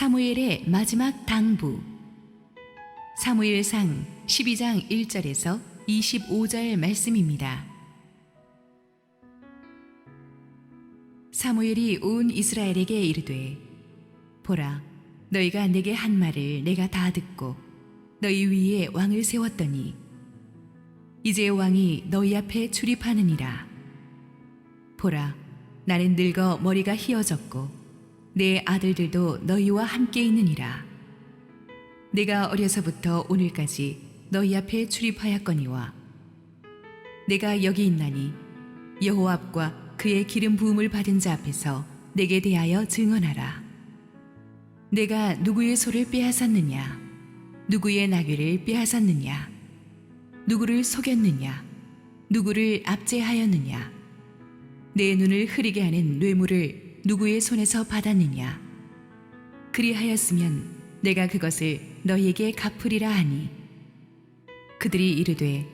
사무엘의 마지막 당부. 사무엘상 12장 1절에서 25절 말씀입니다. 사무엘이 온 이스라엘에게 이르되, 보라, 너희가 내게 한 말을 내가 다 듣고 너희 위에 왕을 세웠더니 이제 왕이 너희 앞에 출입하느니라. 보라, 나는 늙어 머리가 희어졌고 내 아들들도 너희와 함께 있느니라. 내가 어려서부터 오늘까지 너희 앞에 출입하였거니와 내가 여기 있나니 여호와 앞과 그의 기름 부음을 받은 자 앞에서 내게 대하여 증언하라. 내가 누구의 소를 빼앗았느냐? 누구의 나귀를 빼앗았느냐? 누구를 속였느냐? 누구를 압제하였느냐? 내 눈을 흐리게 하는 뇌물을 누구의 손에서 받았느냐? 그리하였으면 내가 그것을 너희에게 갚으리라 하니, 그들이 이르되,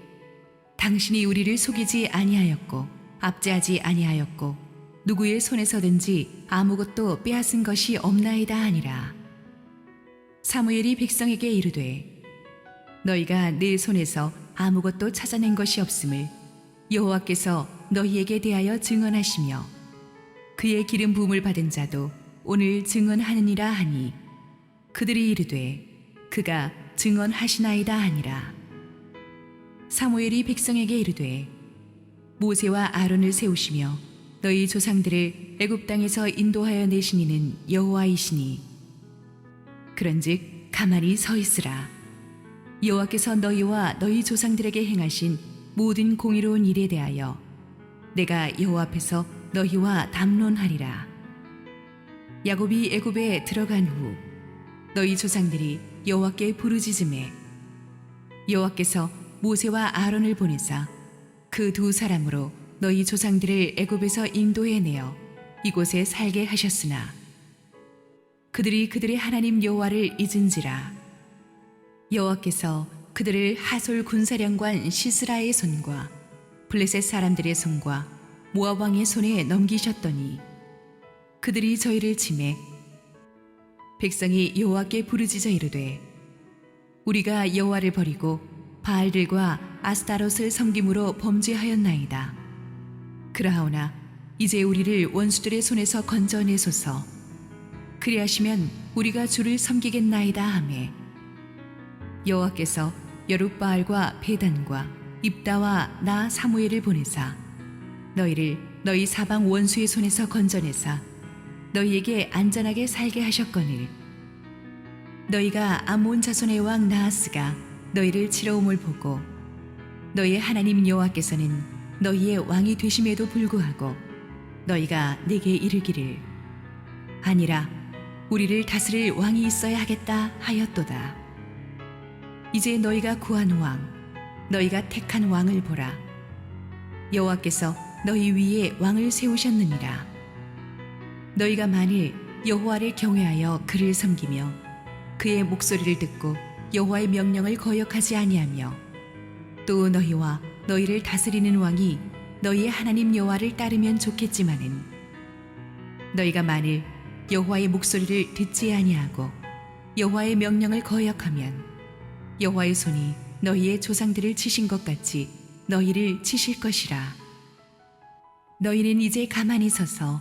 당신이 우리를 속이지 아니하였고 압제하지 아니하였고 누구의 손에서든지 아무것도 빼앗은 것이 없나이다 하니라. 사무엘이 백성에게 이르되, 너희가 내 손에서 아무것도 찾아낸 것이 없음을 여호와께서 너희에게 대하여 증언하시며 그의 기름 부음을 받은 자도 오늘 증언하느니라 하니, 그들이 이르되 그가 증언하시나이다 하니라. 사무엘이 백성에게 이르되, 모세와 아론을 세우시며 너희 조상들을 애굽 땅에서 인도하여 내신 이는 여호와이시니 그런즉 가만히 서 있으라. 여호와께서 너희와 너희 조상들에게 행하신 모든 공의로운 일에 대하여 내가 여호와 앞에서 너희와 담론하리라. 야곱이 애굽에 들어간 후 너희 조상들이 여호와께 부르짖음에 여호와께서 모세와 아론을 보내사 그 두 사람으로 너희 조상들을 애굽에서 인도해내어 이곳에 살게 하셨으나 그들이 그들의 하나님 여호와를 잊은지라. 여호와께서 그들을 하솔 군사령관 시스라의 손과 블레셋 사람들의 손과 모압 왕의 손에 넘기셨더니 그들이 저희를 치매 백성이 여호와께 부르짖어 이르되, 우리가 여호와를 버리고 바알들과 아스타롯을 섬김으로 범죄하였나이다. 그러하오나 이제 우리를 원수들의 손에서 건져내소서. 그리하시면 우리가 주를 섬기겠나이다 하매, 여호와께서 여룻바알과 베단과 입다와 나 사무엘을 보내사 너희를 너희 사방 원수의 손에서 건져내사 너희에게 안전하게 살게 하셨거늘 너희가 암몬 자손의 왕 나하스가 너희를 치러옴을 보고 너희의 하나님 여호와께서는 너희의 왕이 되심에도 불구하고 너희가 내게 이르기를, 아니라 우리를 다스릴 왕이 있어야 하겠다 하였도다. 이제 너희가 구한 왕, 너희가 택한 왕을 보라. 여호와께서 너희 위에 왕을 세우셨느니라. 너희가 만일 여호와를 경외하여 그를 섬기며 그의 목소리를 듣고 여호와의 명령을 거역하지 아니하며 또 너희와 너희를 다스리는 왕이 너희의 하나님 여호와를 따르면 좋겠지만은 너희가 만일 여호와의 목소리를 듣지 아니하고 여호와의 명령을 거역하면 여호와의 손이 너희의 조상들을 치신 것 같이 너희를 치실 것이라. 너희는 이제 가만히 서서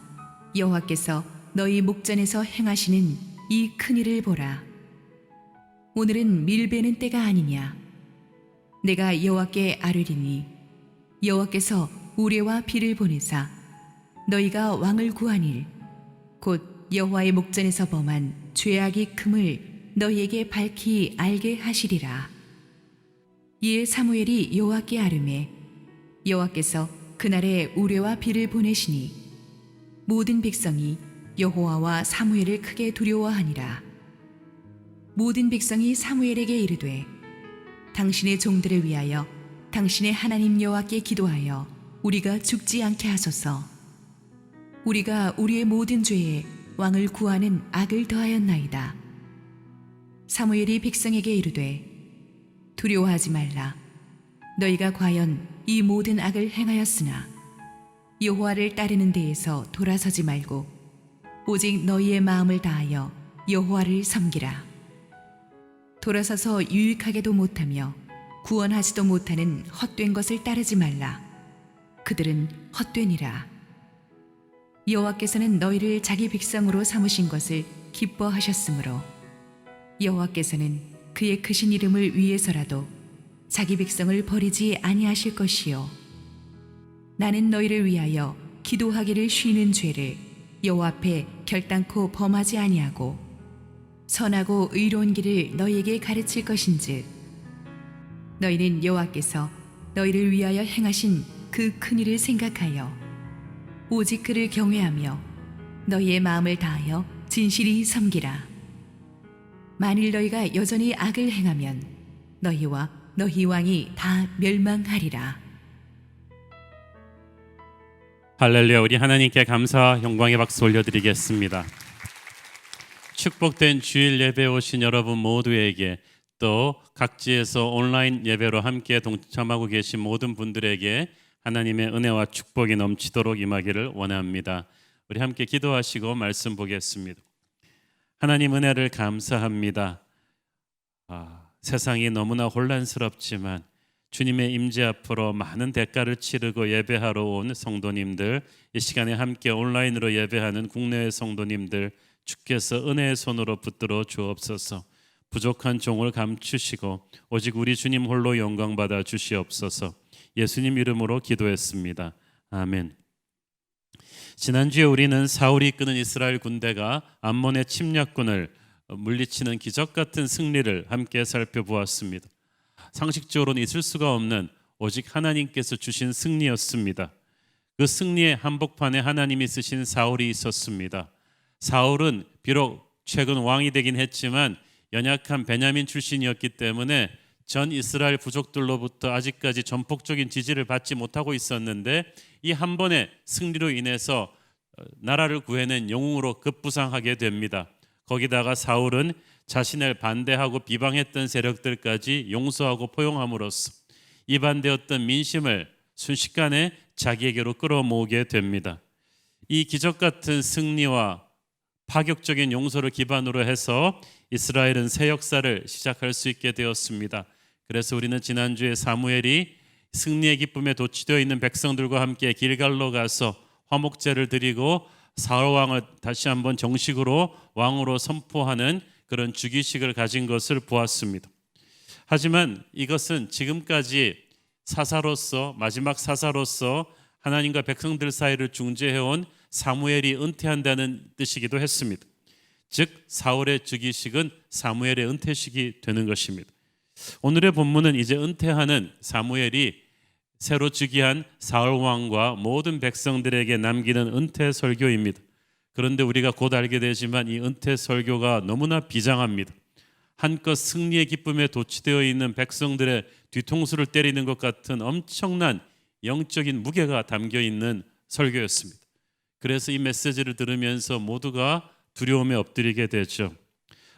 여호와께서 너희 목전에서 행하시는 이 큰일을 보라. 오늘은 밀베는 때가 아니냐? 내가 여호와께 아뢰리니 여호와께서 우레와 비를 보내사 너희가 왕을 구하니를 곧 여호와의 목전에서 범한 죄악이 큼을 너희에게 밝히 알게 하시리라. 이에 사무엘이 여호와께 아뢰매 여호와께서 그날에 우레와 비를 보내시니 모든 백성이 여호와와 사무엘을 크게 두려워하니라. 모든 백성이 사무엘에게 이르되, 당신의 종들을 위하여 당신의 하나님 여호와께 기도하여 우리가 죽지 않게 하소서. 우리가 우리의 모든 죄에 왕을 구하는 악을 더하였나이다. 사무엘이 백성에게 이르되, 두려워하지 말라. 너희가 과연 이 모든 악을 행하였으나 여호와를 따르는 데에서 돌아서지 말고 오직 너희의 마음을 다하여 여호와를 섬기라. 돌아서서 유익하게도 못하며 구원하지도 못하는 헛된 것을 따르지 말라. 그들은 헛되니라. 여호와께서는 너희를 자기 백성으로 삼으신 것을 기뻐하셨으므로 여호와께서는 그의 크신 이름을 위해서라도 자기 백성을 버리지 아니하실 것이요 나는 너희를 위하여 기도하기를 쉬는 죄를 여호와 앞에 결단코 범하지 아니하고 선하고 의로운 길을 너희에게 가르칠 것인즉 너희는 여호와께서 너희를 위하여 행하신 그 큰 일을 생각하여 오직 그를 경외하며 너희의 마음을 다하여 진실이 섬기라. 만일 너희가 여전히 악을 행하면 너희와 너희 왕이 다 멸망하리라. 할렐루야. 우리 하나님께 감사와 영광의 박수 올려드리겠습니다. 축복된 주일 예배 오신 여러분 모두에게 또 각지에서 온라인 예배로 함께 동참하고 계신 모든 분들에게 하나님의 은혜와 축복이 넘치도록 임하기를 원합니다. 우리 함께 기도하시고 말씀 보겠습니다. 하나님 은혜를 감사합니다. 세상이 너무나 혼란스럽지만 주님의 임재 앞으로 많은 대가를 치르고 예배하러 온 성도님들, 이 시간에 함께 온라인으로 예배하는 국내의 성도님들, 주께서 은혜의 손으로 붙들어 주옵소서. 부족한 종을 감추시고 오직 우리 주님 홀로 영광 받아 주시옵소서. 예수님 이름으로 기도했습니다. 아멘. 지난주에 우리는 사울이 이끄는 이스라엘 군대가 암몬의 침략군을 물리치는 기적 같은 승리를 함께 살펴보았습니다. 상식적으로는 있을 수가 없는 오직 하나님께서 주신 승리였습니다. 그 승리의 한복판에 하나님이 쓰신 사울이 있었습니다. 사울은 비록 최근 왕이 되긴 했지만 연약한 베냐민 출신이었기 때문에 전 이스라엘 부족들로부터 아직까지 전폭적인 지지를 받지 못하고 있었는데 이 한 번의 승리로 인해서 나라를 구해낸 영웅으로 급부상하게 됩니다. 거기다가 사울은 자신을 반대하고 비방했던 세력들까지 용서하고 포용함으로써 이반되었던 민심을 순식간에 자기에게로 끌어모으게 됩니다. 이 기적 같은 승리와 파격적인 용서를 기반으로 해서 이스라엘은 새 역사를 시작할 수 있게 되었습니다. 그래서 우리는 지난주에 사무엘이 승리의 기쁨에 도취되어 있는 백성들과 함께 길갈로 가서 화목제를 드리고 사울 왕을 다시 한번 정식으로 왕으로 선포하는 그런 주기식을 가진 것을 보았습니다. 하지만 이것은 지금까지 사사로서 마지막 사사로서 하나님과 백성들 사이를 중재해온 사무엘이 은퇴한다는 뜻이기도 했습니다. 즉 사울의 즉위식은 사무엘의 은퇴식이 되는 것입니다. 오늘의 본문은 이제 은퇴하는 사무엘이 새로 즉위한 사울 왕과 모든 백성들에게 남기는 은퇴 설교입니다. 그런데 우리가 곧 알게 되지만 이 은퇴 설교가 너무나 비장합니다. 한껏 승리의 기쁨에 도취되어 있는 백성들의 뒤통수를 때리는 것 같은 엄청난 영적인 무게가 담겨 있는 설교였습니다. 그래서 이 메시지를 들으면서 모두가 두려움에 엎드리게 되죠.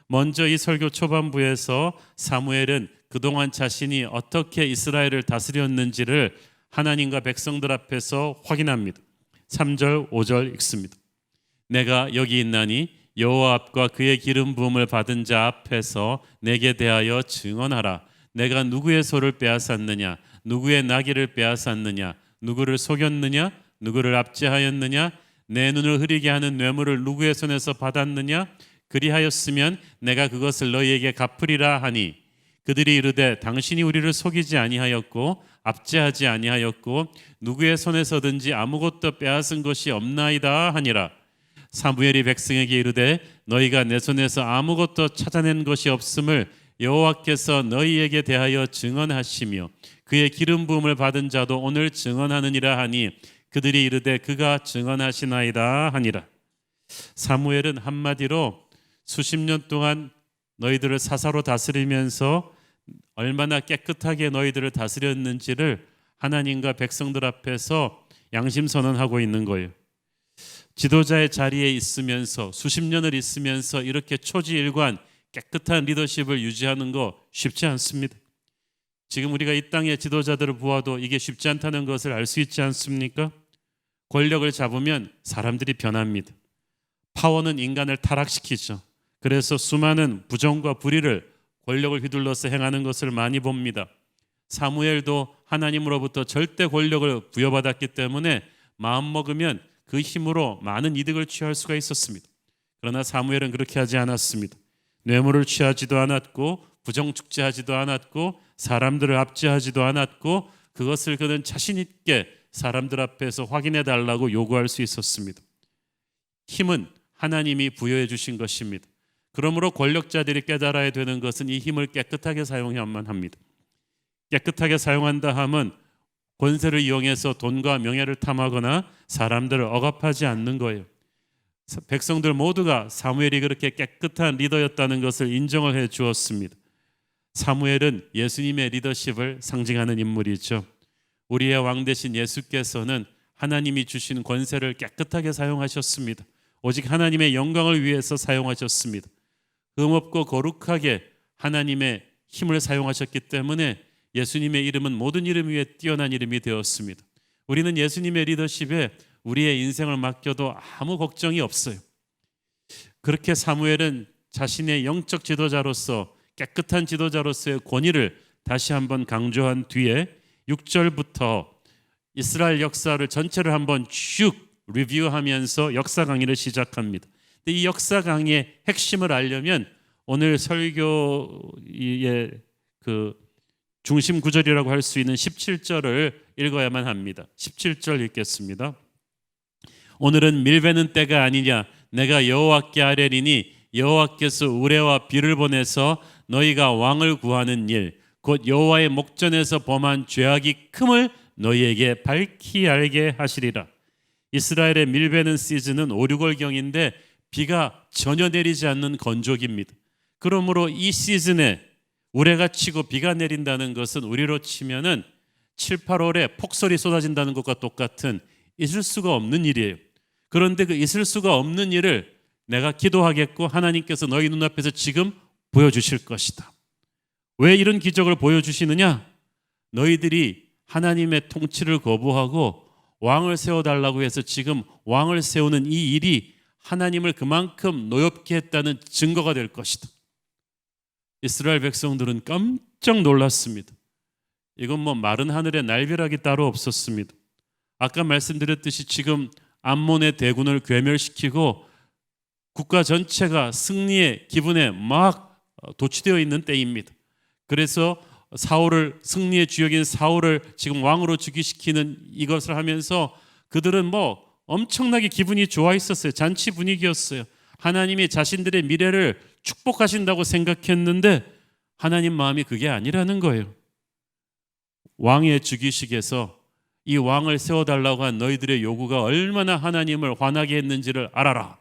먼저 이 설교 초반부에서 사무엘은 그동안 자신이 어떻게 이스라엘을 다스렸는지를 하나님과 백성들 앞에서 확인합니다. 3절, 5절 읽습니다. 내가 여기 있나니 여호와 앞과 그의 기름 부음을 받은 자 앞에서 내게 대하여 증언하라. 내가 누구의 소를 빼앗았느냐? 누구의 나귀를 빼앗았느냐? 누구를 속였느냐? 누구를 압제하였느냐? 내 눈을 흐리게 하는 뇌물을 누구의 손에서 받았느냐? 그리하였으면 내가 그것을 너희에게 갚으리라 하니 그들이 이르되 당신이 우리를 속이지 아니하였고 압제하지 아니하였고 누구의 손에서든지 아무것도 빼앗은 것이 없나이다 하니라. 사무엘이 백성에게 이르되 너희가 내 손에서 아무것도 찾아낸 것이 없음을 여호와께서 너희에게 대하여 증언하시며 그의 기름 부음을 받은 자도 오늘 증언하느니라 하니 그들이 이르되 그가 증언하시나이다 하니라. 사무엘은 한마디로 수십 년 동안 너희들을 사사로 다스리면서 얼마나 깨끗하게 너희들을 다스렸는지를 하나님과 백성들 앞에서 양심선언하고 있는 거예요. 지도자의 자리에 있으면서 수십 년을 있으면서 이렇게 초지일관 깨끗한 리더십을 유지하는 거 쉽지 않습니다. 지금 우리가 이 땅의 지도자들을 보아도 이게 쉽지 않다는 것을 알 수 있지 않습니까? 권력을 잡으면 사람들이 변합니다. 파워는 인간을 타락시키죠. 그래서 수많은 부정과 불의를 권력을 휘둘러서 행하는 것을 많이 봅니다. 사무엘도 하나님으로부터 절대 권력을 부여받았기 때문에 마음먹으면 그 힘으로 많은 이득을 취할 수가 있었습니다. 그러나 사무엘은 그렇게 하지 않았습니다. 뇌물을 취하지도 않았고 부정축제하지도 않았고 사람들을 압제하지도 않았고 그것을 그는 자신 있게 사람들 앞에서 확인해 달라고 요구할 수 있었습니다. 힘은 하나님이 부여해 주신 것입니다. 그러므로 권력자들이 깨달아야 되는 것은 이 힘을 깨끗하게 사용해야만 합니다. 깨끗하게 사용한다 하면 권세를 이용해서 돈과 명예를 탐하거나 사람들을 억압하지 않는 거예요. 백성들 모두가 사무엘이 그렇게 깨끗한 리더였다는 것을 인정을 해 주었습니다. 사무엘은 예수님의 리더십을 상징하는 인물이죠. 우리의 왕 되신 예수께서는 하나님이 주신 권세를 깨끗하게 사용하셨습니다. 오직 하나님의 영광을 위해서 사용하셨습니다. 흠없고 거룩하게 하나님의 힘을 사용하셨기 때문에 예수님의 이름은 모든 이름 위에 뛰어난 이름이 되었습니다. 우리는 예수님의 리더십에 우리의 인생을 맡겨도 아무 걱정이 없어요. 그렇게 사무엘은 자신의 영적 지도자로서 깨끗한 지도자로서의 권위를 다시 한번 강조한 뒤에 6절부터 이스라엘 역사를 전체를 한번 쭉 리뷰하면서 역사 강의를 시작합니다. 이 역사 강의의 핵심을 알려면 오늘 설교의 그 중심 구절이라고 할 수 있는 17절을 읽어야만 합니다. 17절 읽겠습니다. 오늘은 밀베는 때가 아니냐 내가 여호와께 아뢰리니 여호와께서 우레와 비를 보내서 너희가 왕을 구하는 일 곧 여호와의 목전에서 범한 죄악이 큼을 너희에게 밝히 알게 하시리라. 이스라엘의 밀베는 시즌은 5, 6월경인데 비가 전혀 내리지 않는 건조기입니다. 그러므로 이 시즌에 우레가 치고 비가 내린다는 것은 우리로 치면은 7, 8월에 폭설이 쏟아진다는 것과 똑같은 있을 수가 없는 일이에요. 그런데 그 있을 수가 없는 일을 내가 기도하겠고 하나님께서 너희 눈앞에서 지금 보여주실 것이다. 왜 이런 기적을 보여주시느냐? 너희들이 하나님의 통치를 거부하고 왕을 세워달라고 해서 지금 왕을 세우는 이 일이 하나님을 그만큼 노엽게 했다는 증거가 될 것이다. 이스라엘 백성들은 깜짝 놀랐습니다. 이건 뭐 마른 하늘에 날벼락이 따로 없었습니다. 아까 말씀드렸듯이 지금 암몬의 대군을 괴멸시키고 국가 전체가 승리의 기분에 막 도취되어 있는 때입니다. 그래서 사울을 승리의 주역인 사울을 지금 왕으로 즉위시키는 이것을 하면서 그들은 뭐 엄청나게 기분이 좋아 있었어요. 잔치 분위기였어요. 하나님이 자신들의 미래를 축복하신다고 생각했는데 하나님 마음이 그게 아니라는 거예요. 왕의 즉위식에서 이 왕을 세워달라고 한 너희들의 요구가 얼마나 하나님을 화나게 했는지를 알아라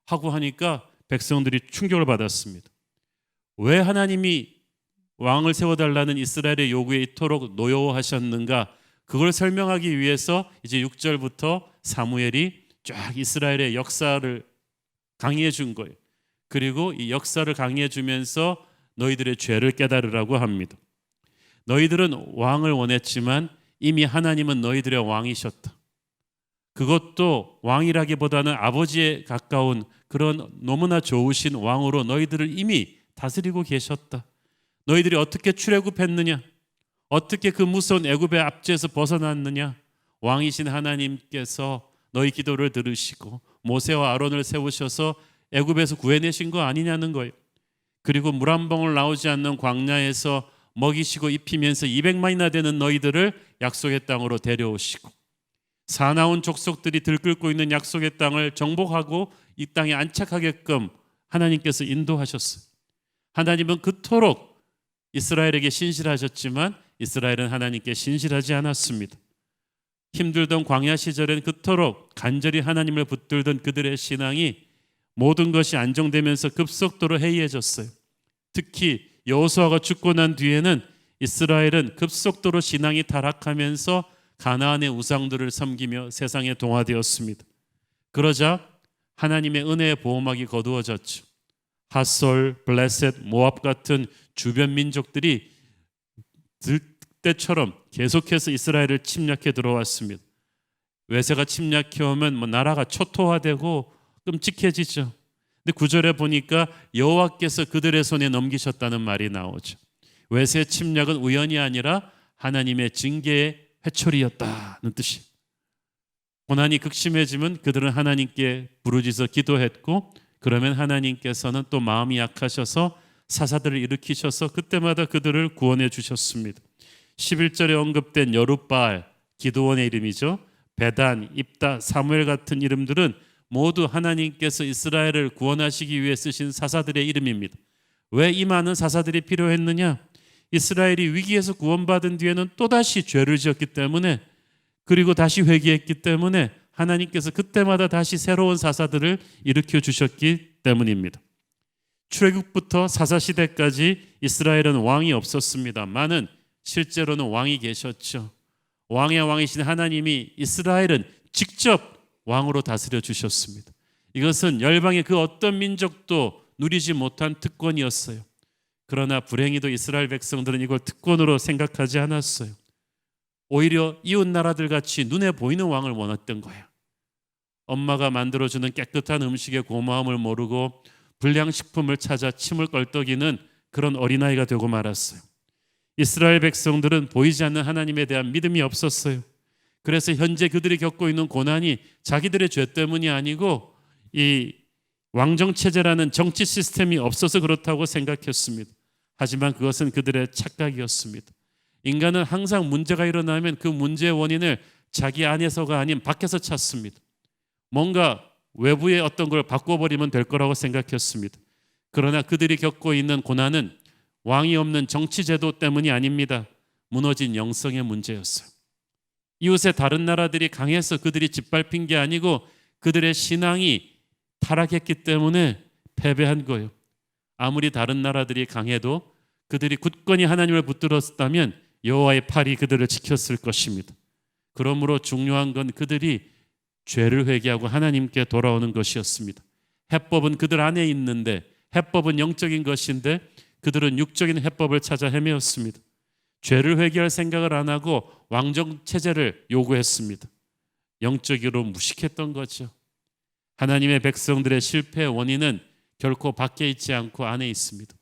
하고 하니까 백성들이 충격을 받았습니다. 왜 하나님이 왕을 세워달라는 이스라엘의 요구에 이토록 노여워하셨는가? 그걸 설명하기 위해서 이제 6절부터 사무엘이 쫙 이스라엘의 역사를 강의해 준 거예요. 그리고 이 역사를 강의해 주면서 너희들의 죄를 깨달으라고 합니다. 너희들은 왕을 원했지만 이미 하나님은 너희들의 왕이셨다. 그것도 왕이라기보다는 아버지에 가까운 그런 너무나 좋으신 왕으로 너희들을 이미 다스리고 계셨다. 너희들이 어떻게 출애굽했느냐? 어떻게 그 무서운 애굽의 압제에서 벗어났느냐? 왕이신 하나님께서 너희 기도를 들으시고 모세와 아론을 세우셔서 애굽에서 구해내신 거 아니냐는 거예요. 그리고 물 한 방울 나오지 않는 광야에서 먹이시고 입히면서 200만이나 되는 너희들을 약속의 땅으로 데려오시고 사나운 족속들이 들끓고 있는 약속의 땅을 정복하고 이 땅에 안착하게끔 하나님께서 인도하셨어요. 하나님은 그토록 이스라엘에게 신실하셨지만 이스라엘은 하나님께 신실하지 않았습니다. 힘들던 광야 시절엔 그토록 간절히 하나님을 붙들던 그들의 신앙이 모든 것이 안정되면서 급속도로 해이해졌어요. 특히 여호수아가 죽고 난 뒤에는 이스라엘은 급속도로 신앙이 타락하면서 가나안의 우상들을 섬기며 세상에 동화되었습니다. 그러자 하나님의 은혜의 보호막이 거두어졌죠. 핫솔, 블레셋, 모압 같은 주변 민족들이 때처럼 계속해서 이스라엘을 침략해 들어왔습니다. 외세가 침략해 오면 나라가 초토화되고 끔찍해지죠. 근데 9절에 보니까 여호와께서 그들의 손에 넘기셨다는 말이 나오죠. 외세 침략은 우연이 아니라 하나님의 징계의 회초리였다는 뜻이. 고난이 극심해지면 그들은 하나님께 부르짖어 기도했고, 그러면 하나님께서는 또 마음이 약하셔서 사사들을 일으키셔서 그때마다 그들을 구원해 주셨습니다. 11절에 언급된 여룻바알, 기드온의 이름이죠. 베단, 입다, 사무엘 같은 이름들은 모두 하나님께서 이스라엘을 구원하시기 위해 쓰신 사사들의 이름입니다. 왜 이 많은 사사들이 필요했느냐? 이스라엘이 위기에서 구원받은 뒤에는 또다시 죄를 지었기 때문에, 그리고 다시 회개했기 때문에 하나님께서 그때마다 다시 새로운 사사들을 일으켜 주셨기 때문입니다. 출애굽부터 사사시대까지 이스라엘은 왕이 없었습니다만은 실제로는 왕이 계셨죠. 왕의 왕이신 하나님이 이스라엘은 직접 왕으로 다스려 주셨습니다. 이것은 열방의 그 어떤 민족도 누리지 못한 특권이었어요. 그러나 불행히도 이스라엘 백성들은 이걸 특권으로 생각하지 않았어요. 오히려 이웃 나라들 같이 눈에 보이는 왕을 원했던 거예요. 엄마가 만들어주는 깨끗한 음식의 고마움을 모르고 불량식품을 찾아 침을 껄떡이는 그런 어린아이가 되고 말았어요. 이스라엘 백성들은 보이지 않는 하나님에 대한 믿음이 없었어요. 그래서 현재 그들이 겪고 있는 고난이 자기들의 죄 때문이 아니고 이 왕정체제라는 정치 시스템이 없어서 그렇다고 생각했습니다. 하지만 그것은 그들의 착각이었습니다. 인간은 항상 문제가 일어나면 그 문제의 원인을 자기 안에서가 아닌 밖에서 찾습니다. 뭔가 외부의 어떤 걸 바꿔버리면 될 거라고 생각했습니다. 그러나 그들이 겪고 있는 고난은 왕이 없는 정치제도 때문이 아닙니다. 무너진 영성의 문제였어요. 이웃의 다른 나라들이 강해서 그들이 짓밟힌 게 아니고 그들의 신앙이 타락했기 때문에 패배한 거예요. 아무리 다른 나라들이 강해도 그들이 굳건히 하나님을 붙들었다면 여호와의 팔이 그들을 지켰을 것입니다. 그러므로 중요한 건 그들이 죄를 회개하고 하나님께 돌아오는 것이었습니다. 해법은 그들 안에 있는데, 해법은 영적인 것인데 그들은 육적인 해법을 찾아 헤매었습니다. 죄를 회개할 생각을 안 하고 왕정 체제를 요구했습니다. 영적으로 무식했던 거죠. 하나님의 백성들의 실패의 원인은 결코 밖에 있지 않고 안에 있습니다.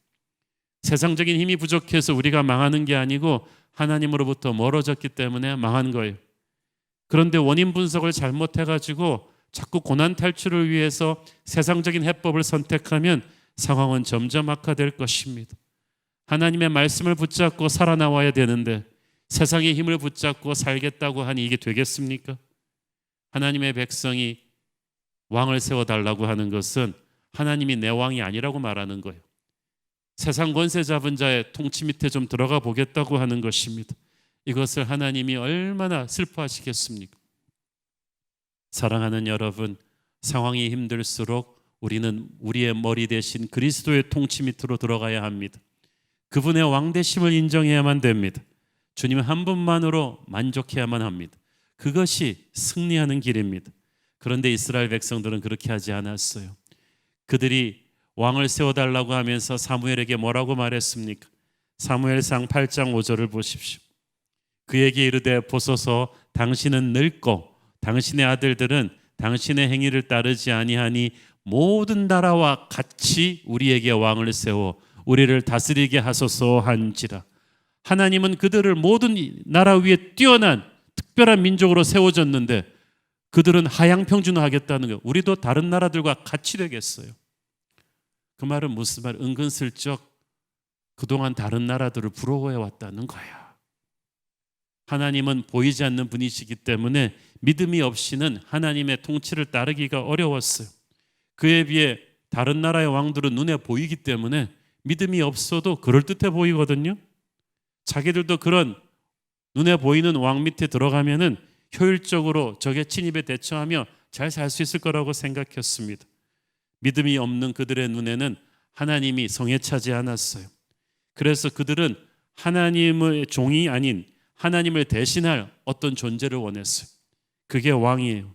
세상적인 힘이 부족해서 우리가 망하는 게 아니고 하나님으로부터 멀어졌기 때문에 망한 거예요. 그런데 원인 분석을 잘못해가지고 자꾸 고난 탈출을 위해서 세상적인 해법을 선택하면 상황은 점점 악화될 것입니다. 하나님의 말씀을 붙잡고 살아나와야 되는데 세상의 힘을 붙잡고 살겠다고 하니 이게 되겠습니까? 하나님의 백성이 왕을 세워달라고 하는 것은 하나님이 내 왕이 아니라고 말하는 거예요. 세상 권세 잡은 자의 통치 밑에 좀 들어가 보겠다고 하는 것입니다. 이것을 하나님이 얼마나 슬퍼하시겠습니까? 사랑하는 여러분, 상황이 힘들수록 우리는 우리의 머리 대신 그리스도의 통치 밑으로 들어가야 합니다. 그분의 왕되심을 인정해야만 됩니다. 주님 한 분만으로 만족해야만 합니다. 그것이 승리하는 길입니다. 그런데 이스라엘 백성들은 그렇게 하지 않았어요. 그들이 왕을 세워달라고 하면서 사무엘에게 뭐라고 말했습니까? 사무엘상 8장 5절을 보십시오. 그에게 이르되 보소서 당신은 늙고 당신의 아들들은 당신의 행위를 따르지 아니하니 모든 나라와 같이 우리에게 왕을 세워 우리를 다스리게 하소서 한지라. 하나님은 그들을 모든 나라 위에 뛰어난 특별한 민족으로 세워졌는데 그들은 하향평준화하겠다는 거예요. 우리도 다른 나라들과 같이 되겠어요. 그 말은 무슨 말? 은근슬쩍 그동안 다른 나라들을 부러워해 왔다는 거야. 하나님은 보이지 않는 분이시기 때문에 믿음이 없이는 하나님의 통치를 따르기가 어려웠어요. 그에 비해 다른 나라의 왕들은 눈에 보이기 때문에 믿음이 없어도 그럴듯해 보이거든요. 자기들도 그런 눈에 보이는 왕 밑에 들어가면은 효율적으로 적의 침입에 대처하며 잘 살 수 있을 거라고 생각했습니다. 믿음이 없는 그들의 눈에는 하나님이 성에 차지 않았어요. 그래서 그들은 하나님의 종이 아닌 하나님을 대신할 어떤 존재를 원했어요. 그게 왕이에요.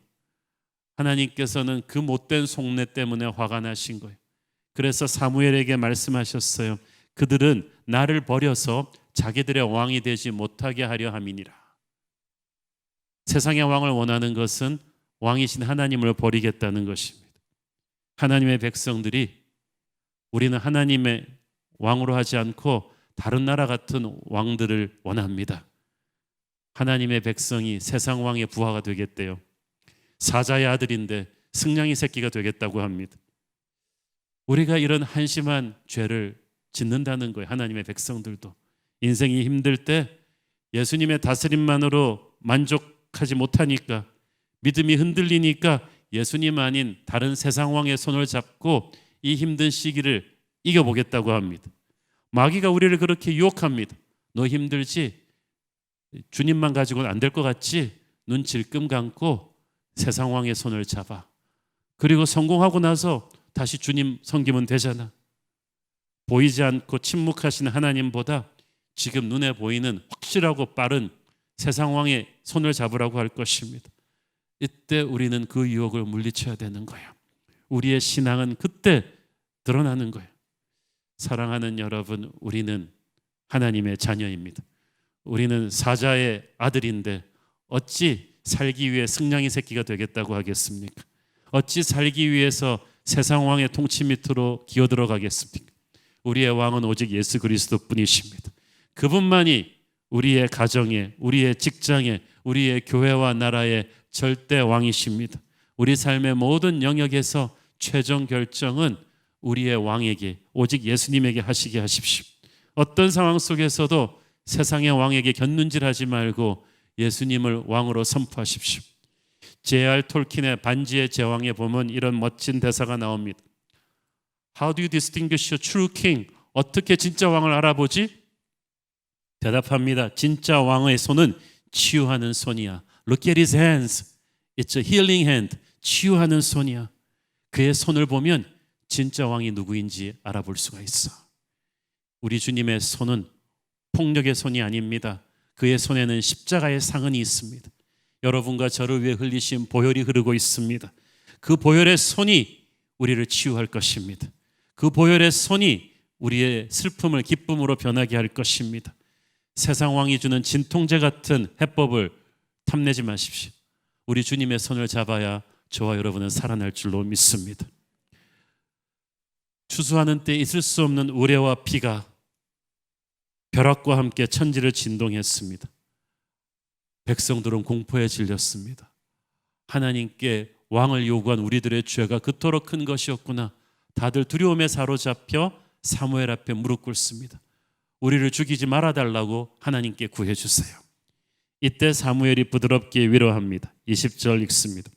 하나님께서는 그 못된 속내 때문에 화가 나신 거예요. 그래서 사무엘에게 말씀하셨어요. 그들은 나를 버려서 자기들의 왕이 되지 못하게 하려 함이니라. 세상의 왕을 원하는 것은 왕이신 하나님을 버리겠다는 것입니다. 하나님의 백성들이 우리는 하나님의 왕으로 하지 않고 다른 나라 같은 왕들을 원합니다. 하나님의 백성이 세상 왕의 부하가 되겠대요. 사자의 아들인데 승냥이 새끼가 되겠다고 합니다. 우리가 이런 한심한 죄를 짓는다는 거예요. 하나님의 백성들도 인생이 힘들 때 예수님의 다스림만으로 만족하지 못하니까, 믿음이 흔들리니까 예수님 아닌 다른 세상 왕의 손을 잡고 이 힘든 시기를 이겨보겠다고 합니다. 마귀가 우리를 그렇게 유혹합니다. 너 힘들지? 주님만 가지고는 안 될 것 같지? 눈 질끔 감고 세상 왕의 손을 잡아. 그리고 성공하고 나서 다시 주님 섬기면 되잖아. 보이지 않고 침묵하시는 하나님보다 지금 눈에 보이는 확실하고 빠른 세상 왕의 손을 잡으라고 할 것입니다. 이때 우리는 그 유혹을 물리쳐야 되는 거예요. 우리의 신앙은 그때 드러나는 거예요. 사랑하는 여러분, 우리는 하나님의 자녀입니다. 우리는 사자의 아들인데 어찌 살기 위해 승냥이 새끼가 되겠다고 하겠습니까? 어찌 살기 위해서 세상 왕의 통치 밑으로 기어들어가겠습니까? 우리의 왕은 오직 예수 그리스도뿐이십니다. 그분만이 우리의 가정에, 우리의 직장에, 우리의 교회와 나라의 절대 왕이십니다. 우리 삶의 모든 영역에서 최종 결정은 우리의 왕에게, 오직 예수님에게 하시게 하십시오. 어떤 상황 속에서도 세상의 왕에게 곁눈질하지 말고 예수님을 왕으로 선포하십시오. J.R. 톨킨의 반지의 제왕에 보면 이런 멋진 대사가 나옵니다. How do you distinguish a true king? 어떻게 진짜 왕을 알아보지? 대답합니다. 진짜 왕의 손은 치유하는 손이야. Look at his hands. It's a healing hand. 치유하는 손이야. 그의 손을 보면 진짜 왕이 누구인지 알아볼 수가 있어. 우리 주님의 손은 폭력의 손이 아닙니다. 그의 손에는 십자가의 상흔이 있습니다. 여러분과 저를 위해 흘리신 보혈이 흐르고 있습니다. 그 보혈의 손이 우리를 치유할 것입니다. 그 보혈의 손이 우리의 슬픔을 기쁨으로 변하게 할 것입니다. 세상 왕이 주는 진통제 같은 해법을 탐내지 마십시오. 우리 주님의 손을 잡아야 저와 여러분은 살아날 줄로 믿습니다. 추수하는 때 있을 수 없는 우레와 비가 벼락과 함께 천지를 진동했습니다. 백성들은 공포에 질렸습니다. 하나님께 왕을 요구한 우리들의 죄가 그토록 큰 것이었구나. 다들 두려움에 사로잡혀 사무엘 앞에 무릎 꿇습니다. 우리를 죽이지 말아달라고 하나님께 구해주세요. 이때 사무엘이 부드럽게 위로합니다. 20절 읽습니다.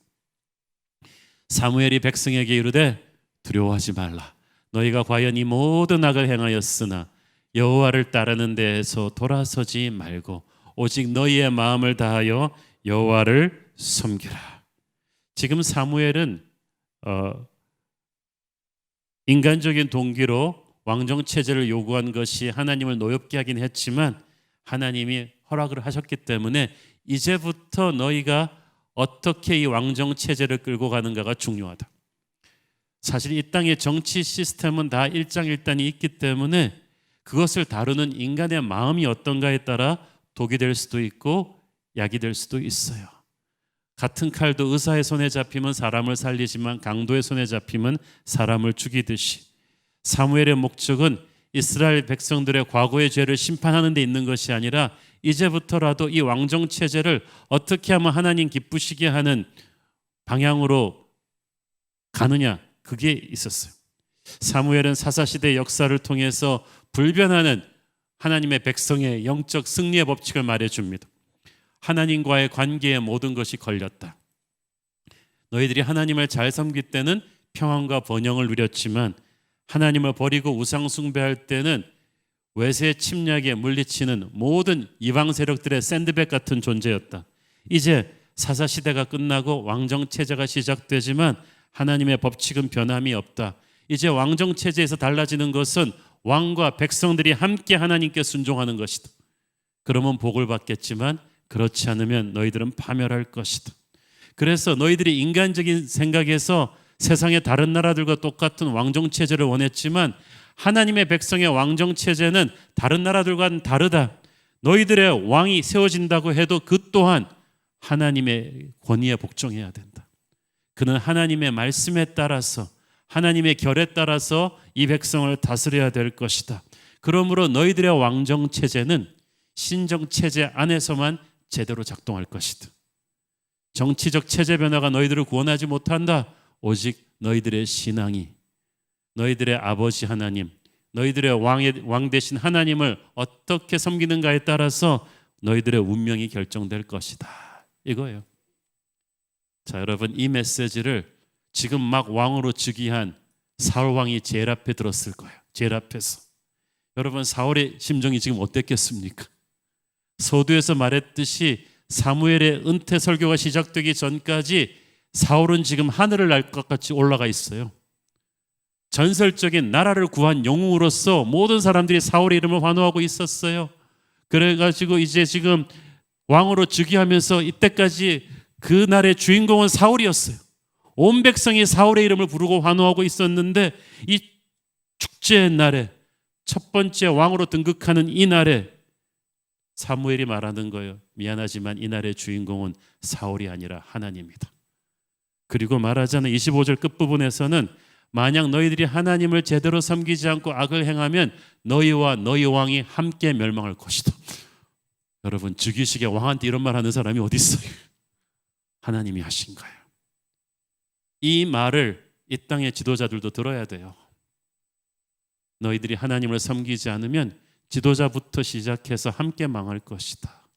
사무엘이 백성에게 이르되 두려워하지 말라. 너희가 과연 이 모든 악을 행하였으나 여호와를 따르는 데에서 돌아서지 말고 오직 너희의 마음을 다하여 여호와를 섬기라. 지금 사무엘은 인간적인 동기로 왕정체제를 요구한 것이 하나님을 노엽게 하긴 했지만 하나님이 허락을 하셨기 때문에 이제부터 너희가 어떻게 이 왕정체제를 끌고 가는가가 중요하다. 사실 이 땅의 정치 시스템은 다 일장일단이 있기 때문에 그것을 다루는 인간의 마음이 어떤가에 따라 독이 될 수도 있고 약이 될 수도 있어요. 같은 칼도 의사의 손에 잡히면 사람을 살리지만 강도의 손에 잡히면 사람을 죽이듯이 사무엘의 목적은 이스라엘 백성들의 과거의 죄를 심판하는 데 있는 것이 아니라 이제부터라도 이 왕정체제를 어떻게 하면 하나님 기쁘시게 하는 방향으로 가느냐, 그게 있었어요. 사무엘은 사사시대 역사를 통해서 불변하는 하나님의 백성의 영적 승리의 법칙을 말해줍니다. 하나님과의 관계에 모든 것이 걸렸다. 너희들이 하나님을 잘 섬길 때는 평안과 번영을 누렸지만 하나님을 버리고 우상 숭배할 때는 외세 침략에 물리치는 모든 이방 세력들의 샌드백 같은 존재였다. 이제 사사시대가 끝나고 왕정체제가 시작되지만 하나님의 법칙은 변함이 없다. 이제 왕정체제에서 달라지는 것은 왕과 백성들이 함께 하나님께 순종하는 것이다. 그러면 복을 받겠지만 그렇지 않으면 너희들은 파멸할 것이다. 그래서 너희들이 인간적인 생각에서 세상의 다른 나라들과 똑같은 왕정체제를 원했지만 하나님의 백성의 왕정체제는 다른 나라들과는 다르다. 너희들의 왕이 세워진다고 해도 그 또한 하나님의 권위에 복종해야 된다. 그는 하나님의 말씀에 따라서 하나님의 결에 따라서 이 백성을 다스려야 될 것이다. 그러므로 너희들의 왕정 체제는 신정 체제 안에서만 제대로 작동할 것이다. 정치적 체제 변화가 너희들을 구원하지 못한다. 오직 너희들의 신앙이, 너희들의 아버지 하나님, 너희들의 왕 대신 하나님을 어떻게 섬기는가에 따라서 너희들의 운명이 결정될 것이다. 이거예요. 자, 여러분, 이 메시지를 지금 막 왕으로 즉위한 사울 왕이 제일 앞에 들었을 거예요. 제일 앞에서. 여러분, 사울의 심정이 지금 어땠겠습니까? 서두에서 말했듯이 사무엘의 은퇴 설교가 시작되기 전까지 사울은 지금 하늘을 날 것 같이 올라가 있어요. 전설적인 나라를 구한 영웅으로서 모든 사람들이 사울의 이름을 환호하고 있었어요. 그래가지고 이제 지금 왕으로 즉위하면서 이때까지 그날의 주인공은 사울이었어요. 온 백성이 사울의 이름을 부르고 환호하고 있었는데 이 축제의 날에 첫 번째 왕으로 등극하는 이 날에 사무엘이 말하는 거예요. 미안하지만 이 날의 주인공은 사울이 아니라 하나님이다. 그리고 말하자는 25절 끝부분에서는 만약 너희들이 하나님을 제대로 섬기지 않고 악을 행하면 너희와 너희 왕이 함께 멸망할 것이다. 여러분, 즉위식에 왕한테 이런 말 하는 사람이 어디 있어요? 하나님이 하신 거예요. 이 말을 이 땅의 지도자들도 들어야 돼요. 너희들이 하나님을 섬기지 않으면 지도자부터 시작해서 함께 망할 것이다.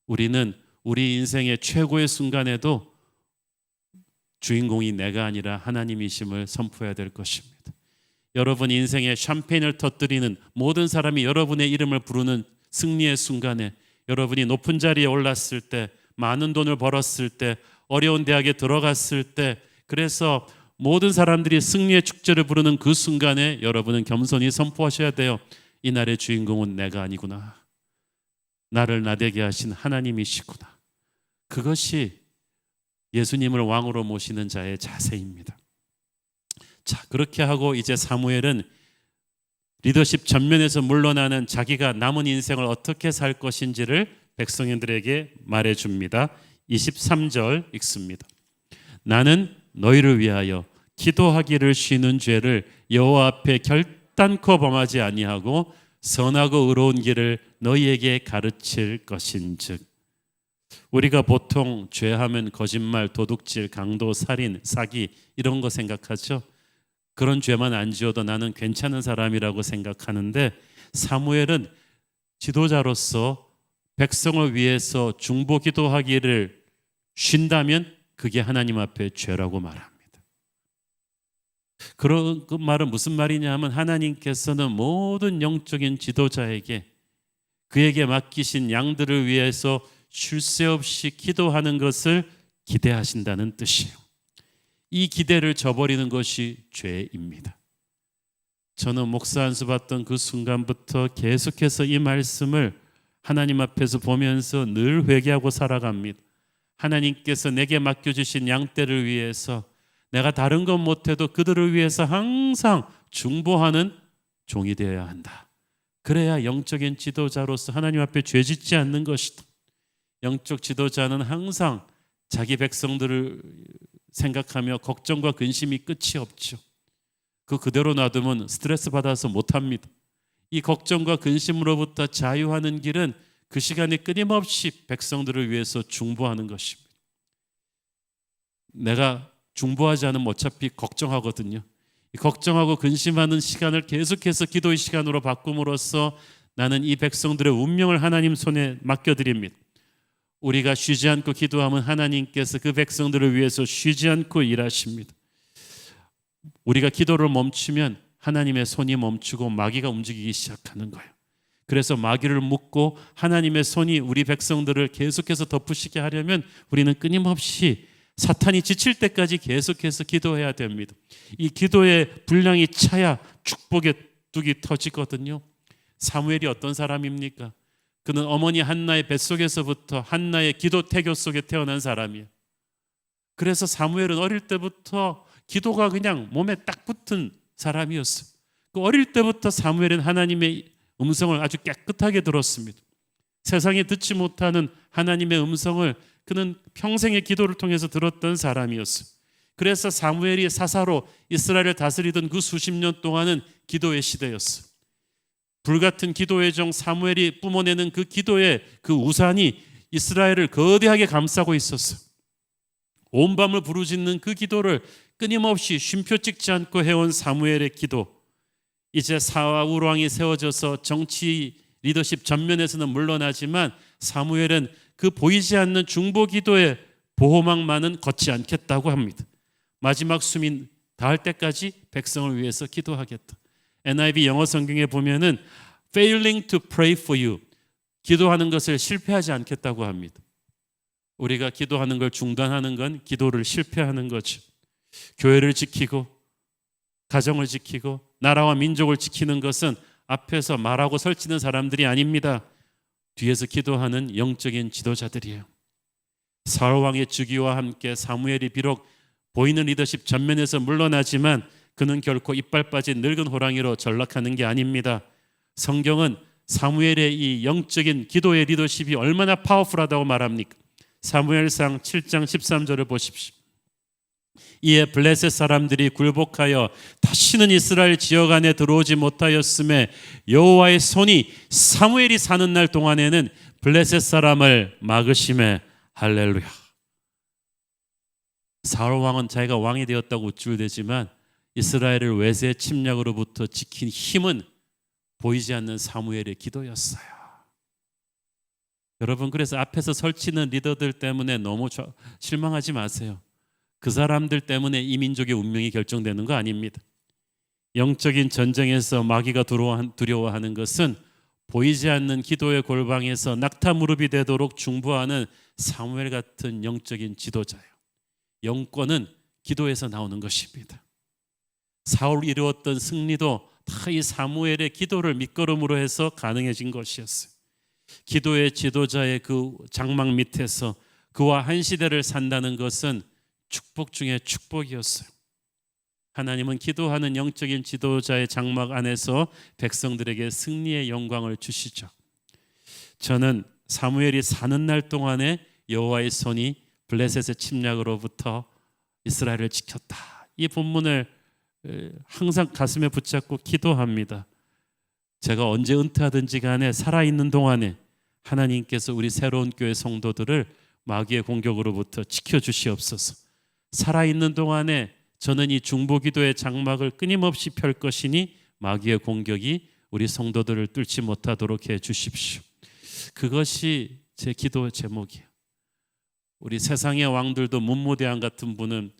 우리는 우리 인생의 최고의 순간에도 주인공이 내가 아니라 하나님이심을 선포해야 될 것입니다. 여러분 인생에 샴페인을 터뜨리는 모든 사람이 여러분의 이름을 부르는 승리의 순간에, 여러분이 높은 자리에 올랐을 때, 많은 돈을 벌었을 때, 어려운 대학에 들어갔을 때, 그래서 모든 사람들이 승리의 축제를 부르는 그 순간에 여러분은 겸손히 선포하셔야 돼요. 이날의 주인공은 내가 아니구나. 나를 나되게 하신 하나님이시구나. 그것이 예수님을 왕으로 모시는 자의 자세입니다. 자, 그렇게 하고 이제 사무엘은 리더십 전면에서 물러나는 자기가 남은 인생을 어떻게 살 것인지를 백성들에게 말해줍니다. 23절 읽습니다. 나는 너희를 위하여 기도하기를 쉬는 죄를 여호와 앞에 결단코 범하지 아니하고 선하고 의로운 길을 너희에게 가르칠 것인즉. 우리가 보통 죄하면 거짓말, 도둑질, 강도, 살인, 사기 이런 거 생각하죠. 그런 죄만 안 지어도 나는 괜찮은 사람이라고 생각하는데 사무엘은 지도자로서 백성을 위해서 중보 기도하기를 쉰다면 그게 하나님 앞에 죄라고 말합니다. 그런 그 말은 무슨 말이냐 하면 하나님께서는 모든 영적인 지도자에게 그에게 맡기신 양들을 위해서 쉴 새 없이 기도하는 것을 기대하신다는 뜻이에요. 이 기대를 저버리는 것이 죄입니다. 저는 목사 안수 받던 그 순간부터 계속해서 이 말씀을 하나님 앞에서 보면서 늘 회개하고 살아갑니다. 하나님께서 내게 맡겨주신 양떼를 위해서 내가 다른 것 못해도 그들을 위해서 항상 중보하는 종이 되어야 한다. 그래야 영적인 지도자로서 하나님 앞에 죄짓지 않는 것이다. 영적 지도자는 항상 자기 백성들을 생각하며 걱정과 근심이 끝이 없죠. 그대로 놔두면 스트레스 받아서 못합니다. 이 걱정과 근심으로부터 자유하는 길은 그 시간에 끊임없이 백성들을 위해서 중보하는 것입니다. 내가 중보하지 않으면 어차피 걱정하거든요. 걱정하고 근심하는 시간을 계속해서 기도의 시간으로 바꿈으로써 나는 이 백성들의 운명을 하나님 손에 맡겨드립니다. 우리가 쉬지 않고 기도하면 하나님께서 그 백성들을 위해서 쉬지 않고 일하십니다. 우리가 기도를 멈추면 하나님의 손이 멈추고 마귀가 움직이기 시작하는 거예요. 그래서 마귀를 묶고 하나님의 손이 우리 백성들을 계속해서 덮으시게 하려면 우리는 끊임없이 사탄이 지칠 때까지 계속해서 기도해야 됩니다. 이 기도의 분량이 차야 축복의 뚝이 터지거든요. 사무엘이 어떤 사람입니까? 그는 어머니 한나의 뱃속에서부터 한나의 기도 태교 속에 태어난 사람이에요. 그래서 사무엘은 어릴 때부터 기도가 그냥 몸에 딱 붙은 사람이었어요. 그 어릴 때부터 사무엘은 하나님의 음성을 아주 깨끗하게 들었습니다. 세상에 듣지 못하는 하나님의 음성을 그는 평생의 기도를 통해서 들었던 사람이었어요. 그래서 사무엘이 사사로 이스라엘을 다스리던 그 수십 년 동안은 기도의 시대였어요. 불같은 기도의 종 사무엘이 뿜어내는 그 기도의 그 우산이 이스라엘을 거대하게 감싸고 있었어요. 온 밤을 부르짖는 그 기도를 끊임없이 쉼표 찍지 않고 해온 사무엘의 기도. 이제 사울 왕이 세워져서 정치 리더십 전면에서는 물러나지만 사무엘은 그 보이지 않는 중보 기도의 보호막만은 걷지 않겠다고 합니다. 마지막 숨이 닿을 때까지 백성을 위해서 기도하겠다. NIV 영어 성경에 보면은 failing to pray for you, 기도하는 것을 실패하지 않겠다고 합니다. 우리가 기도하는 걸 중단하는 건 기도를 실패하는 거죠. 교회를 지키고 가정을 지키고 나라와 민족을 지키는 것은 앞에서 말하고 설치는 사람들이 아닙니다. 뒤에서 기도하는 영적인 지도자들이에요. 사울 왕의 즉위와 함께 사무엘이 비록 보이는 리더십 전면에서 물러나지만 그는 결코 이빨 빠진 늙은 호랑이로 전락하는 게 아닙니다. 성경은 사무엘의 이 영적인 기도의 리더십이 얼마나 파워풀하다고 말합니까? 사무엘상 7장 13절을 보십시오. 이에 블레셋 사람들이 굴복하여 다시는 이스라엘 지역 안에 들어오지 못하였음에 여호와의 손이 사무엘이 사는 날 동안에는 블레셋 사람을 막으심에 할렐루야. 사울 왕은 자기가 왕이 되었다고 우쭐대지만 이스라엘을 외세 침략으로부터 지킨 힘은 보이지 않는 사무엘의 기도였어요. 여러분, 그래서 앞에서 설치는 리더들 때문에 너무 실망하지 마세요. 그 사람들 때문에 이 민족의 운명이 결정되는 거 아닙니다. 영적인 전쟁에서 마귀가 두려워하는 것은 보이지 않는 기도의 골방에서 낙타 무릎이 되도록 중보하는 사무엘 같은 영적인 지도자예요. 영권은 기도에서 나오는 것입니다. 사울이 이루었던 승리도 다 이 사무엘의 기도를 밑거름으로 해서 가능해진 것이었어요. 기도의 지도자의 그 장막 밑에서 그와 한 시대를 산다는 것은 축복 중에 축복이었어요. 하나님은 기도하는 영적인 지도자의 장막 안에서 백성들에게 승리의 영광을 주시죠. 저는 사무엘이 사는 날 동안에 여호와의 손이 블레셋의 침략으로부터 이스라엘을 지켰다. 이 본문을 항상 가슴에 붙잡고 기도합니다. 제가 언제 은퇴하든지 간에 살아있는 동안에 하나님께서 우리 새로운 교회 성도들을 마귀의 공격으로부터 지켜주시옵소서. 살아있는 동안에 저는 이 중보기도의 장막을 끊임없이 펼 것이니 마귀의 공격이 우리 성도들을 뚫지 못하도록 해 주십시오. 그것이 제 기도 제목이에요. 우리 세상의 왕들도 문무대왕 같은 분은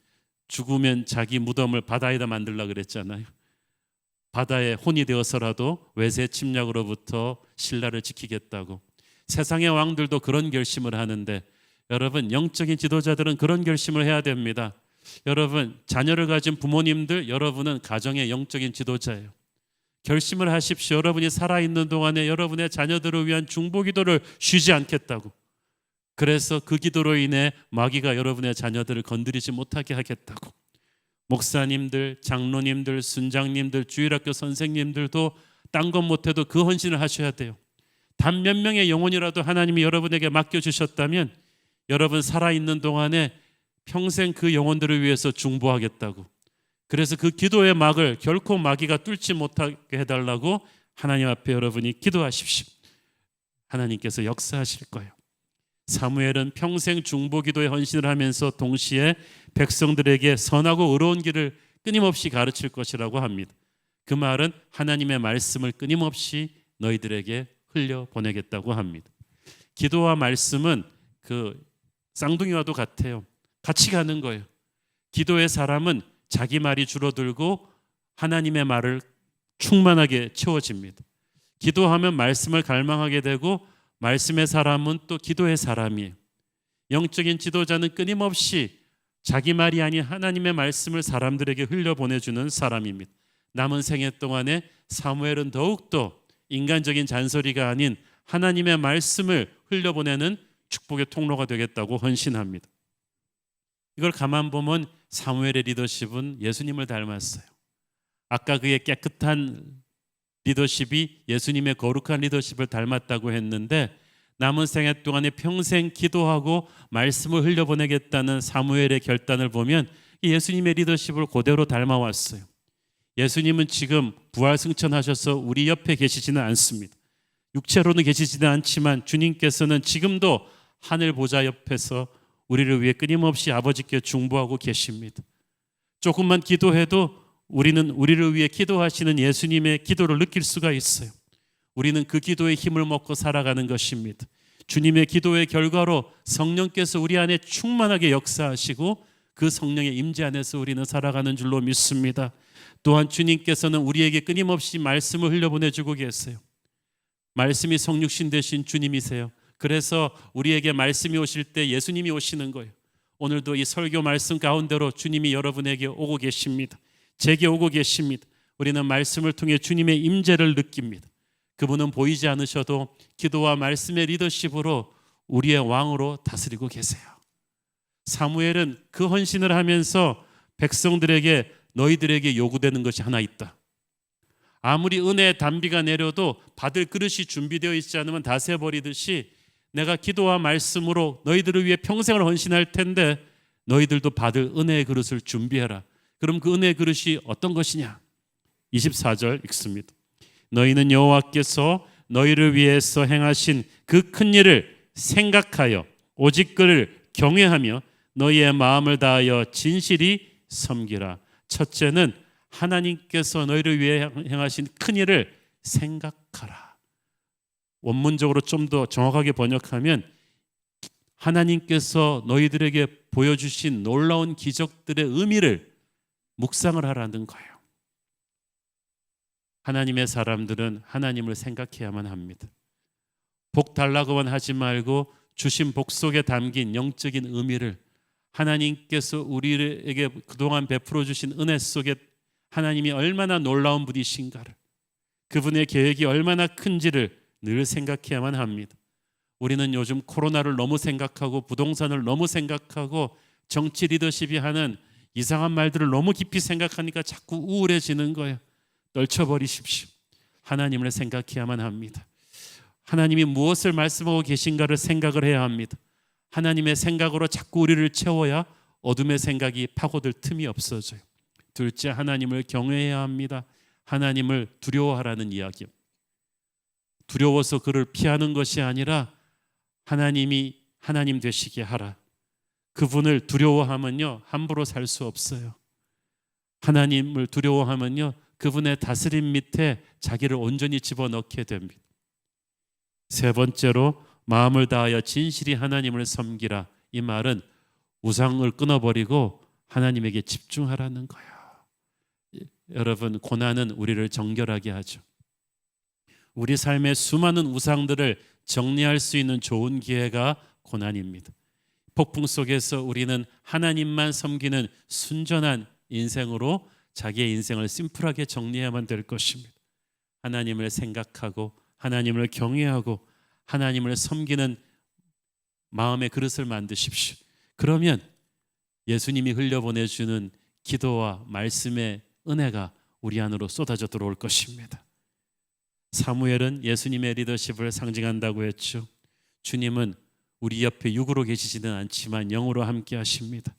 죽으면 자기 무덤을 바다에다 만들려고 그랬잖아요. 바다에 혼이 되어서라도 외세 침략으로부터 신라를 지키겠다고. 세상의 왕들도 그런 결심을 하는데 여러분, 영적인 지도자들은 그런 결심을 해야 됩니다. 여러분, 자녀를 가진 부모님들, 여러분은 가정의 영적인 지도자예요. 결심을 하십시오. 여러분이 살아있는 동안에 여러분의 자녀들을 위한 중보기도를 쉬지 않겠다고. 그래서 그 기도로 인해 마귀가 여러분의 자녀들을 건드리지 못하게 하겠다고. 목사님들, 장로님들, 순장님들, 주일학교 선생님들도 딴 것 못해도 그 헌신을 하셔야 돼요. 단 몇 명의 영혼이라도 하나님이 여러분에게 맡겨주셨다면 여러분 살아있는 동안에 평생 그 영혼들을 위해서 중보하겠다고. 그래서 그 기도의 막을 결코 마귀가 뚫지 못하게 해달라고 하나님 앞에 여러분이 기도하십시오. 하나님께서 역사하실 거예요. 사무엘은 평생 중보기도에 헌신을 하면서 동시에 백성들에게 선하고 의로운 길을 끊임없이 가르칠 것이라고 합니다. 그 말은 하나님의 말씀을 끊임없이 너희들에게 흘려보내겠다고 합니다. 기도와 말씀은 그 쌍둥이와도 같아요. 같이 가는 거예요. 기도의 사람은 자기 말이 줄어들고 하나님의 말을 충만하게 채워집니다. 기도하면 말씀을 갈망하게 되고 말씀의 사람은 또 기도의 사람이에요. 영적인 지도자는 끊임없이 자기 말이 아닌 하나님의 말씀을 사람들에게 흘려보내주는 사람입니다. 남은 생애 동안에 사무엘은 더욱더 인간적인 잔소리가 아닌 하나님의 말씀을 흘려보내는 축복의 통로가 되겠다고 헌신합니다. 이걸 가만 보면 사무엘의 리더십은 예수님을 닮았어요. 아까 그의 깨끗한 리더십이 예수님의 거룩한 리더십을 닮았다고 했는데 남은 생애 동안에 평생 기도하고 말씀을 흘려보내겠다는 사무엘의 결단을 보면 예수님의 리더십을 그대로 닮아왔어요. 예수님은 지금 부활승천하셔서 우리 옆에 계시지는 않습니다. 육체로는 계시지는 않지만 주님께서는 지금도 하늘 보좌 옆에서 우리를 위해 끊임없이 아버지께 중보하고 계십니다. 조금만 기도해도 우리는 우리를 위해 기도하시는 예수님의 기도를 느낄 수가 있어요. 우리는 그 기도의 힘을 먹고 살아가는 것입니다. 주님의 기도의 결과로 성령께서 우리 안에 충만하게 역사하시고 그 성령의 임재 안에서 우리는 살아가는 줄로 믿습니다. 또한 주님께서는 우리에게 끊임없이 말씀을 흘려보내주고 계세요. 말씀이 성육신 되신 주님이세요. 그래서 우리에게 말씀이 오실 때 예수님이 오시는 거예요. 오늘도 이 설교 말씀 가운데로 주님이 여러분에게 오고 계십니다. 제게 오고 계십니다. 우리는 말씀을 통해 주님의 임재를 느낍니다. 그분은 보이지 않으셔도 기도와 말씀의 리더십으로 우리의 왕으로 다스리고 계세요. 사무엘은 그 헌신을 하면서 백성들에게 너희들에게 요구되는 것이 하나 있다. 아무리 은혜의 단비가 내려도 받을 그릇이 준비되어 있지 않으면 다 새버리듯이 내가 기도와 말씀으로 너희들을 위해 평생을 헌신할 텐데 너희들도 받을 은혜의 그릇을 준비해라. 그럼 그 은혜의 그릇이 어떤 것이냐? 24절 읽습니다. 너희는 여호와께서 너희를 위해서 행하신 그 큰 일을 생각하여 오직 그를 경외하며 너희의 마음을 다하여 진실이 섬기라. 첫째는 하나님께서 너희를 위해 행하신 큰 일을 생각하라. 원문적으로 좀 더 정확하게 번역하면 하나님께서 너희들에게 보여주신 놀라운 기적들의 의미를 묵상을 하라는 거예요. 하나님의 사람들은 하나님을 생각해야만 합니다. 복 달라고만 하지 말고 주신 복 속에 담긴 영적인 의미를 하나님께서 우리에게 그동안 베풀어 주신 은혜 속에 하나님이 얼마나 놀라운 분이신가를, 그분의 계획이 얼마나 큰지를 늘 생각해야만 합니다. 우리는 요즘 코로나를 너무 생각하고 부동산을 너무 생각하고 정치 리더십이 하는 이상한 말들을 너무 깊이 생각하니까 자꾸 우울해지는 거예요. 떨쳐버리십시오. 하나님을 생각해야만 합니다. 하나님이 무엇을 말씀하고 계신가를 생각을 해야 합니다. 하나님의 생각으로 자꾸 우리를 채워야 어둠의 생각이 파고들 틈이 없어져요. 둘째, 하나님을 경외해야 합니다. 하나님을 두려워하라는 이야기요. 두려워서 그를 피하는 것이 아니라 하나님이 하나님 되시게 하라. 그분을 두려워하면요 함부로 살 수 없어요. 하나님을 두려워하면요 그분의 다스림 밑에 자기를 온전히 집어넣게 됩니다. 세 번째로 마음을 다하여 진실이 하나님을 섬기라. 이 말은 우상을 끊어버리고 하나님에게 집중하라는 거예요. 여러분, 고난은 우리를 정결하게 하죠. 우리 삶의 수많은 우상들을 정리할 수 있는 좋은 기회가 고난입니다. 폭풍 속에서 우리는 하나님만 섬기는 순전한 인생으로 자기의 인생을 심플하게 정리해야만 될 것입니다. 하나님을 생각하고 하나님을 경외하고 하나님을 섬기는 마음의 그릇을 만드십시오. 그러면 예수님이 흘려보내주는 기도와 말씀의 은혜가 우리 안으로 쏟아져 들어올 것입니다. 사무엘은 예수님의 리더십을 상징한다고 했죠. 주님은 우리 옆에 육으로 계시지는 않지만 영으로 함께 하십니다.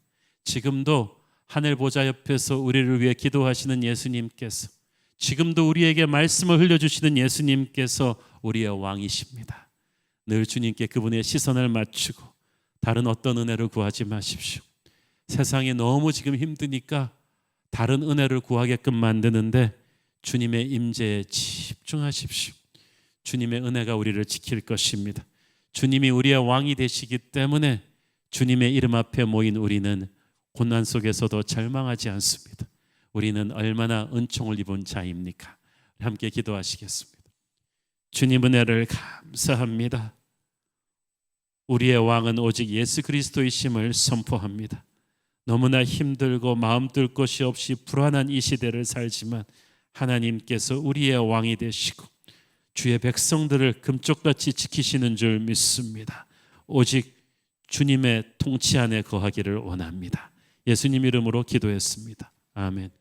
지금도 하늘 보좌 옆에서 우리를 위해 기도하시는 예수님께서, 지금도 우리에게 말씀을 흘려주시는 예수님께서 우리의 왕이십니다. 늘 주님께 그분의 시선을 맞추고 다른 어떤 은혜를 구하지 마십시오. 세상이 너무 지금 힘드니까 다른 은혜를 구하게끔 만드는데 주님의 임재에 집중하십시오. 주님의 은혜가 우리를 지킬 것입니다. 주님이 우리의 왕이 되시기 때문에 주님의 이름 앞에 모인 우리는 고난 속에서도 절망하지 않습니다. 우리는 얼마나 은총을 입은 자입니까? 함께 기도하시겠습니다. 주님 은혜를 감사합니다. 우리의 왕은 오직 예수 그리스도이심을 선포합니다. 너무나 힘들고 마음 뜰 곳이 없이 불안한 이 시대를 살지만 하나님께서 우리의 왕이 되시고 주의 백성들을 금쪽같이 지키시는 줄 믿습니다. 오직 주님의 통치 안에 거하기를 원합니다. 예수님 이름으로 기도했습니다. 아멘.